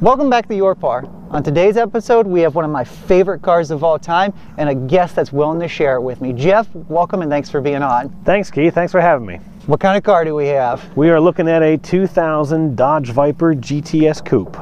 Welcome back to Your Par. On today's episode, we have one of my favorite cars of all time and a guest that's willing to share it with me. Jeff, welcome and thanks for being on. Thanks, Keith. Thanks for having me. What kind of car do we have? We are looking at a 2000 Dodge Viper GTS Coupe.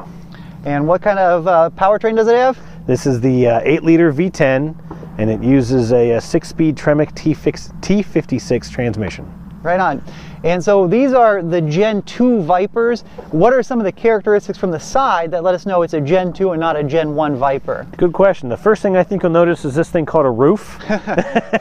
And what kind of powertrain does it have? This is the 8-liter V10, and it uses a 6-speed Tremec T56 transmission. Right on. And so these are the Gen 2 Vipers. What are some of the characteristics from the side that let us know it's a Gen 2 and not a Gen 1 Viper? Good question. The first thing I think you'll notice is this thing called a roof.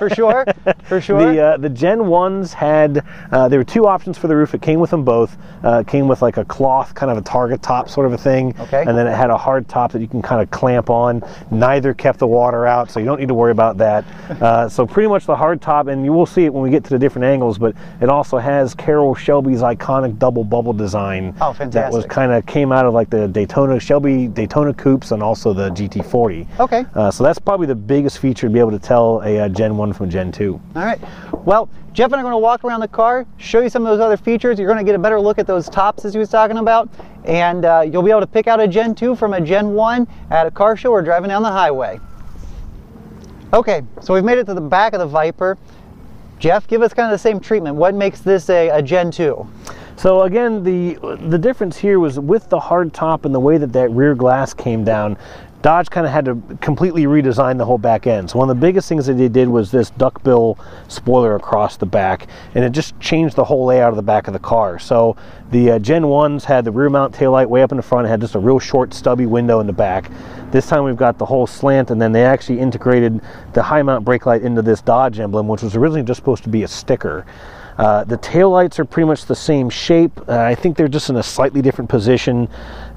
For sure, for sure. The Gen 1s had, there were two options for the roof. It came with them both. It came with like a cloth, kind of a target top sort of a thing. Okay. And then it had a hard top that you can kind of clamp on. Neither kept the water out, so you don't need to worry about that. So pretty much the hard top, and you will see it when we get to the different angles, but it also has Carroll Shelby's iconic double bubble design. Oh, fantastic. That was kind of came out of like the Shelby Daytona coupes and also the GT40. Okay. So that's probably the biggest feature to be able to tell a Gen 1 from Gen 2. All right. Well, Jeff and I are going to walk around the car, show you some of those other features. You're going to get a better look at those tops as he was talking about, and you'll be able to pick out a Gen 2 from a Gen 1 at a car show or driving down the highway. Okay, so we've made it to the back of the Viper. Jeff, give us kind of the same treatment. What makes this a Gen 2? So again, the difference here was with the hard top and the way that rear glass came down, Dodge kind of had to completely redesign the whole back end. So one of the biggest things that they did was this duckbill spoiler across the back, and it just changed the whole layout of the back of the car. So the Gen 1s had the rear mount taillight way up in the front, had just a real short stubby window in the back. This time we've got the whole slant, and then they actually integrated the high mount brake light into this Dodge emblem, which was originally just supposed to be a sticker. The taillights are pretty much the same shape. I think they're just in a slightly different position,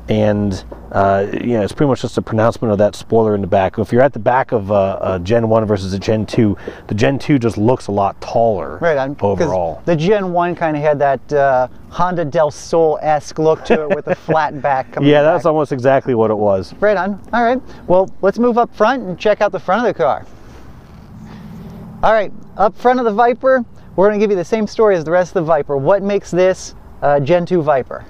and yeah, it's pretty much just a pronouncement of that spoiler in the back. If you're at the back of a Gen 1 versus a Gen 2, the Gen 2 just looks a lot taller overall. The Gen 1 kind of had that Honda Del Sol-esque look to it with the flat back coming Yeah, back. that's almost exactly what it was. Right on. All right. Well, let's move up front and check out the front of the car. All right, up front of the Viper, we're going to give you the same story as the rest of the Viper. What makes this Gen 2 Viper?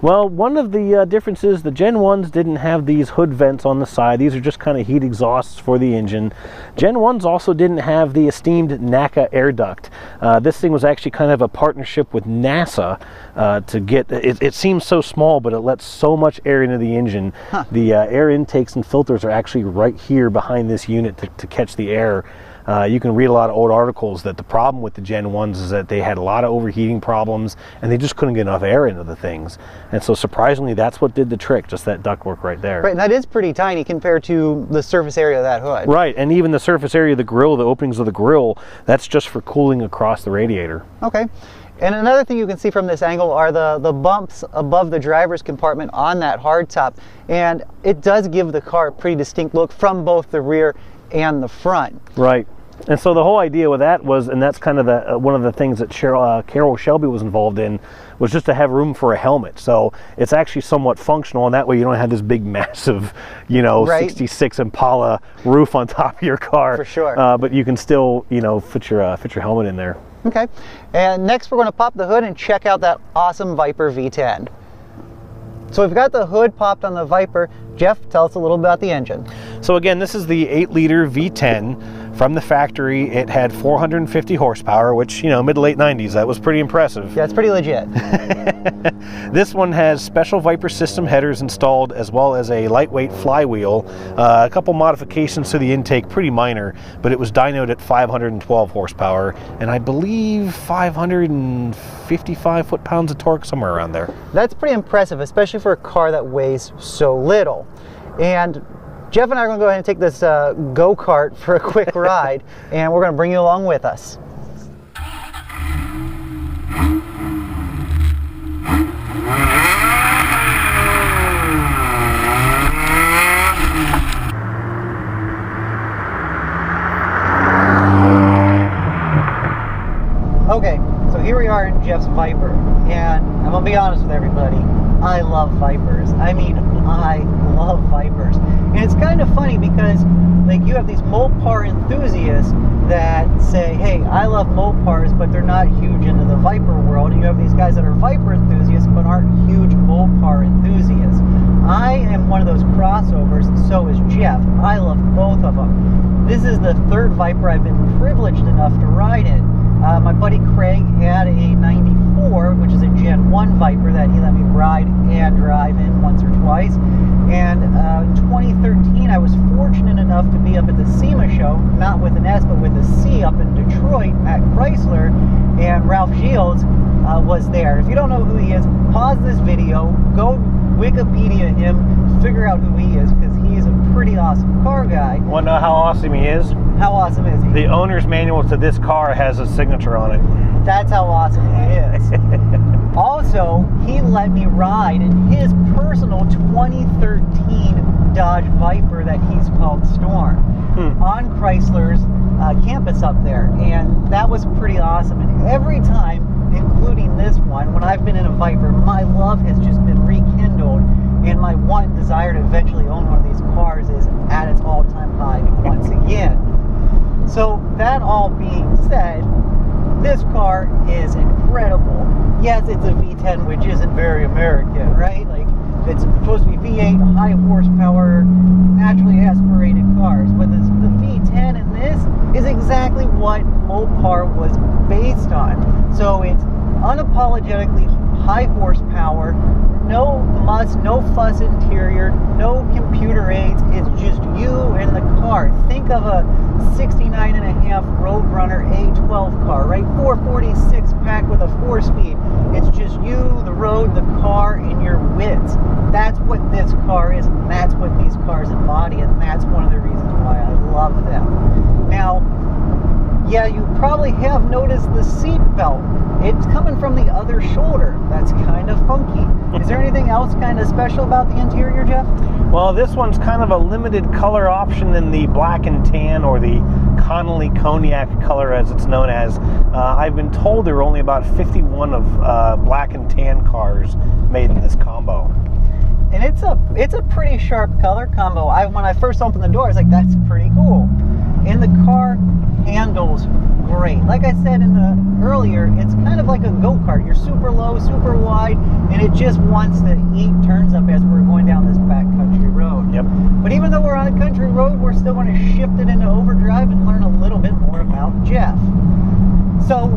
Well, one of the differences, the Gen 1s didn't have these hood vents on the side. These are just kind of heat exhausts for the engine. Gen 1s also didn't have the esteemed NACA air duct. This thing was actually kind of a partnership with NASA to get, it seems so small, but it lets so much air into the engine. Huh. The air intakes and filters are actually right here behind this unit to catch the air. You can read a lot of old articles that the problem with the Gen 1s is that they had a lot of overheating problems and they just couldn't get enough air into the things. And so surprisingly, that's what did the trick, just that ductwork right there. Right, and that is pretty tiny compared to the surface area of that hood. Right, and even the surface area of the grill, the openings of the grill, that's just for cooling across the radiator. Okay. And another thing you can see from this angle are the bumps above the driver's compartment on that hardtop. And it does give the car a pretty distinct look from both the rear and the front. Right. And so the whole idea with that was, and that's kind of one of the things that Carroll Shelby was involved in, was just to have room for a helmet. So it's actually somewhat functional, and that way you don't have this big, massive, you know, right, 66 Impala roof on top of your car. For sure. But you can still, you know, fit your helmet in there. Okay. And next we're going to pop the hood and check out that awesome Viper V10. So we've got the hood popped on the Viper. Jeff, tell us a little about the engine. So again, this is the 8-liter V10. From the factory, it had 450 horsepower, which, you know, mid to late 90s, that was pretty impressive. Yeah, it's pretty legit. This one has special Viper system headers installed, as well as a lightweight flywheel. A couple modifications to the intake, pretty minor, but it was dynoed at 512 horsepower, and I believe 555 foot-pounds of torque, somewhere around there. That's pretty impressive, especially for a car that weighs so little. And Jeff and I are going to go ahead and take this go-kart for a quick ride, and we're going to bring you along with us. Okay, so here we are in Jeff's Viper, and I'm going to be honest with everybody, I love Vipers. I mean, I love Vipers. And it's kind of funny because, like, you have these Mopar enthusiasts that say, hey, I love Mopars, but they're not huge into the Viper world. And you have these guys that are Viper enthusiasts, but aren't huge Mopar enthusiasts. I am one of those crossovers, and so is Jeff. I love both of them. This is the third Viper I've been privileged enough to ride in. My buddy Craig had a 94, which is a Gen 1 Viper that he let me ride and drive in once or twice. And in 2013, I was fortunate enough to be up at the SEMA show, not with an S, but with a C, up in Detroit at Chrysler, and Ralph Shields was there. If you don't know who he is, pause this video, go Wikipedia him, figure out who he is, because he is a pretty awesome car guy. Want to know how awesome he is? How awesome is he? The owner's manual to this car has his signature on it. That's how awesome he is. Also, he let me ride in his personal 2013 Dodge Viper that he's called Storm on Chrysler's campus up there, and that was pretty awesome. And every time, including this one, when I've been in a Viper, my love has just been rekindled, and my desire to eventually own one of these cars is at its all-time high once again. So that all being said, this car is incredible. Yes, it's a V10, which isn't very American, right? Like, it's supposed to be V8, high horsepower, naturally aspirated cars, but the V10 in this is exactly what Mopar was based on. So it's unapologetically high horsepower, no muss, no fuss interior, no computer aids. It's just you and the car. Think of a 69.5 Roadrunner A12 car, right? 446 pack with a 4-speed. It's just you, the road, the car, and your wits. That's what this car is, and that's what these cars embody, and that's one of the reasons why I love them. Now, yeah, you probably have noticed the seat belt. It's coming from the other shoulder. That's kind of funky. Is there anything else kind of special about the interior, Jeff? Well, this one's kind of a limited color option in the black and tan, or the Connolly Cognac color as it's known as. I've been told there are only about 51 of black and tan cars made in this combo. And it's a pretty sharp color combo. When I first opened the door, I was like, that's pretty cool. And the car handles great. Like I said earlier, it's kind of like a go-kart. You're super low, super wide, and it just wants to eat turns up as we're going down this back country road. Yep. But even though we're on a country road, we're still going to shift it into overdrive and learn a little bit more about Jeff. So,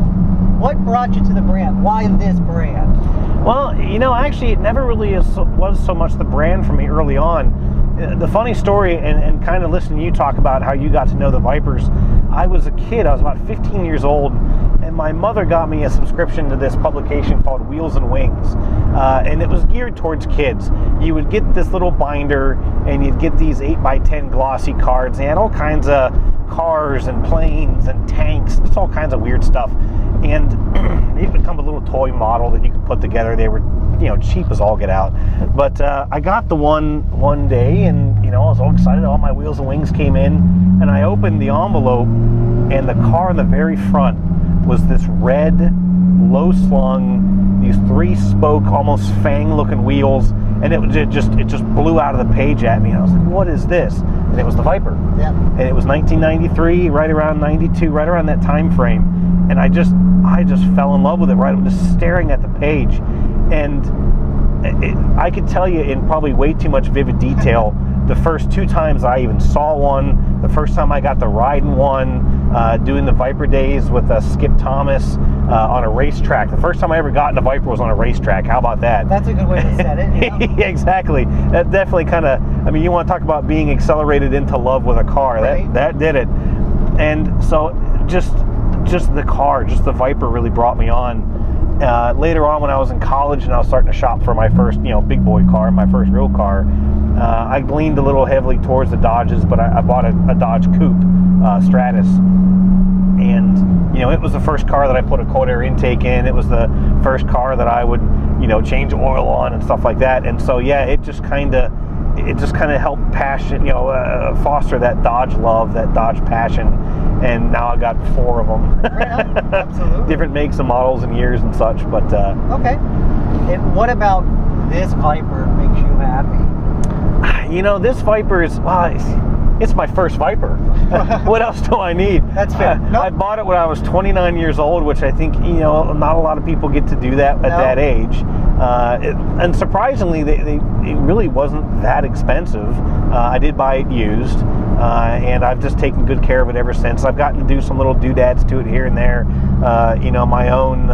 what brought you to the brand? Why this brand? Well, you know, actually, it never really was so much the brand for me early on. The funny story, and kind of listening to you talk about how you got to know the Vipers, I was a kid, I was about 15 years old, and my mother got me a subscription to this publication called Wheels and Wings, and it was geared towards kids. You would get this little binder, and you'd get these 8x10 glossy cards. They had all kinds of cars and planes and tanks, just all kinds of weird stuff. And it would come with a little toy model that you could put together. They were, you know, cheap as all get out. But I got the one day, and, you know, I was all excited. All my Wheels and Wings came in, and I opened the envelope, and the car in the very front was this red, low-slung, these 3-spoke, almost fang-looking wheels, and it just blew out of the page at me. And I was like, what is this? And it was the Viper. Yeah. And it was 1993, right around 92, right around that time frame. And I just fell in love with it, right? I'm just staring at the page, and I could tell you in probably way too much vivid detail the first 2 times I even saw one, the first time I got to ride in one, doing the Viper days with Skip Thomas on a racetrack. The first time I ever got in a Viper was on a racetrack. How about that? That's a good way to set it. Yeah. Yeah, exactly. That definitely kind of, I mean, you want to talk about being accelerated into love with a car. Right. That did it. And so just the car, just the Viper really brought me on. Later on, when I was in college and I was starting to shop for my first, you know, big boy car, my first real car, I leaned a little heavily towards the Dodges, but I bought a Dodge Coupe Stratus. And, you know, it was the first car that I put a cold air intake in. It was the first car that I would, you know, change oil on and stuff like that. And so, yeah, it just kind of helped foster that Dodge love, that Dodge passion. And now I got 4 of them. Right on. Absolutely. Different makes and models and years and such. But okay. And what about this Viper makes you happy? You know, this Viper is, it's my first Viper. What else do I need? That's fair. I bought it when I was 29 years old, which I think, you know, not a lot of people get to do that at that age. And surprisingly, it really wasn't that expensive. I did buy it used, and I've just taken good care of it ever since. I've gotten to do some little doodads to it here and there. You know, my own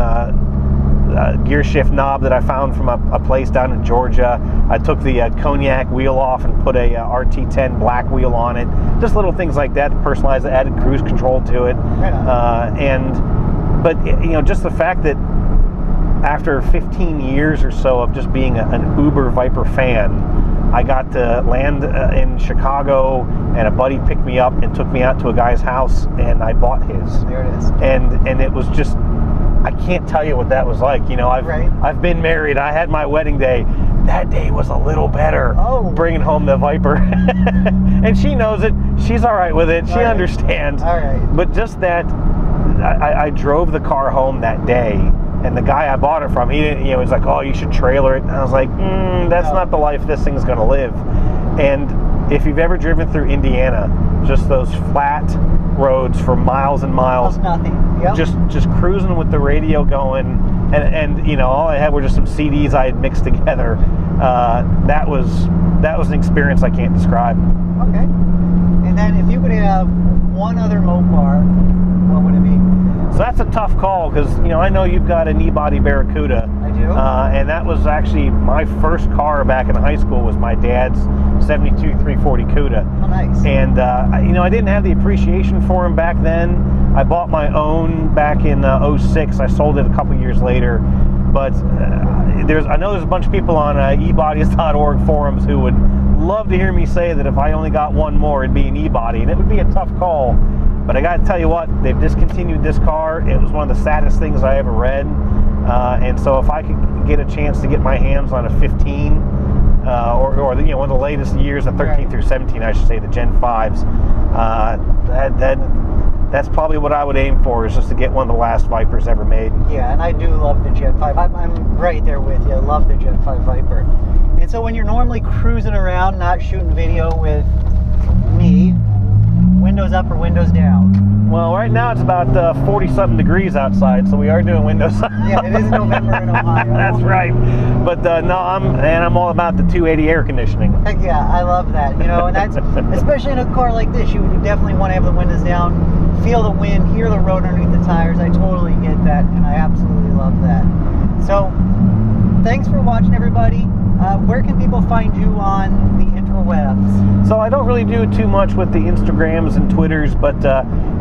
gear shift knob that I found from a place down in Georgia. I took the cognac wheel off and put a RT10 black wheel on it. Just little things like that to personalize it, added cruise control to it. But you know, just the fact that after 15 years or so of just being an uber Viper fan, I got to land in Chicago, and a buddy picked me up and took me out to a guy's house, and I bought his. There it is. And it was just, I can't tell you what that was like. You know, I've been married. I had my wedding day. That day was a little better. Oh. Bringing home the Viper. And she knows it. She's all right with it. She understands. All right. But just that, I drove the car home that day, and the guy I bought it from, he didn't, you know, he's like, oh, you should trailer it. And I was like, that's not the life this thing's going to live. And if you've ever driven through Indiana, just those flat roads for miles and miles, nothing. Yep. just cruising with the radio going, and you know, all I had were just some CDs I had mixed together. That was an experience I can't describe. Okay. And then if you could have one other Mopar, what would it be? So that's a tough call, because you know, I know you've got an E-body Barracuda. I do. And that was actually my first car back in high school, was my dad's 72 340 Cuda. Oh, nice. And you know, I didn't have the appreciation for him back then. I bought my own back in 06. I sold it a couple years later. But I know there's a bunch of people on ebodies.org forums who would love to hear me say that if I only got one more, it'd be an E-body, and it would be a tough call. But I got to tell you what, they've discontinued this car. It was one of the saddest things I ever read. And so if I could get a chance to get my hands on a 15, or you know, one of the latest years, the 13 through 17, I should say, the Gen 5s, that's probably what I would aim for, is just to get one of the last Vipers ever made. Yeah, and I do love the Gen 5. I'm right there with you. I love the Gen 5 Viper. And so when you're normally cruising around, not shooting video with me, windows up or windows down? Well, right now it's about 40-something degrees outside, so we are doing windows up. Yeah, it is November in Ohio. That's right. But no, I'm all about the 280 air conditioning. Heck yeah, I love that. You know, and that's, especially in a car like this, you definitely want to have the windows down, feel the wind, hear the road underneath the tires. I totally get that, and I absolutely love that. So, thanks for watching, everybody. Where can people find you on the interwebs? So I don't really do too much with the Instagrams and Twitters, but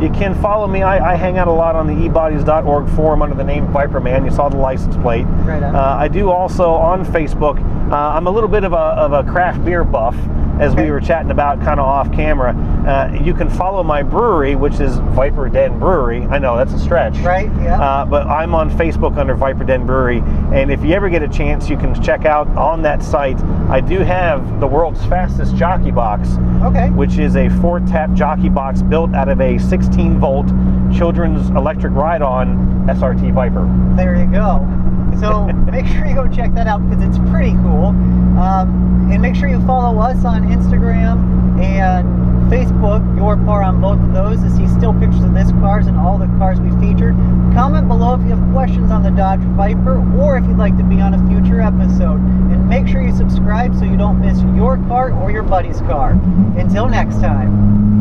you can follow me. I hang out a lot on the ebodies.org forum under the name Viperman. You saw the license plate. Right on. I do also on Facebook. I'm a little bit of a craft beer buff, as we were chatting about kind of off camera. You can follow my brewery, which is Viper Den Brewery. I know, that's a stretch. Right, yeah. But I'm on Facebook under Viper Den Brewery, and if you ever get a chance, you can check out on that site. I do have the world's fastest jockey box, which is a 4-tap jockey box built out of a 16-volt children's electric ride-on SRT Viper. There you go. So make sure you go check that out, because it's pretty cool. And make sure you follow us on Instagram and Facebook, Your Car, on both of those, to see still pictures of this cars and all the cars we featured. Comment below if you have questions on the Dodge Viper, or if you'd like to be on a future episode. And make sure you subscribe so you don't miss your car or your buddy's car. Until next time.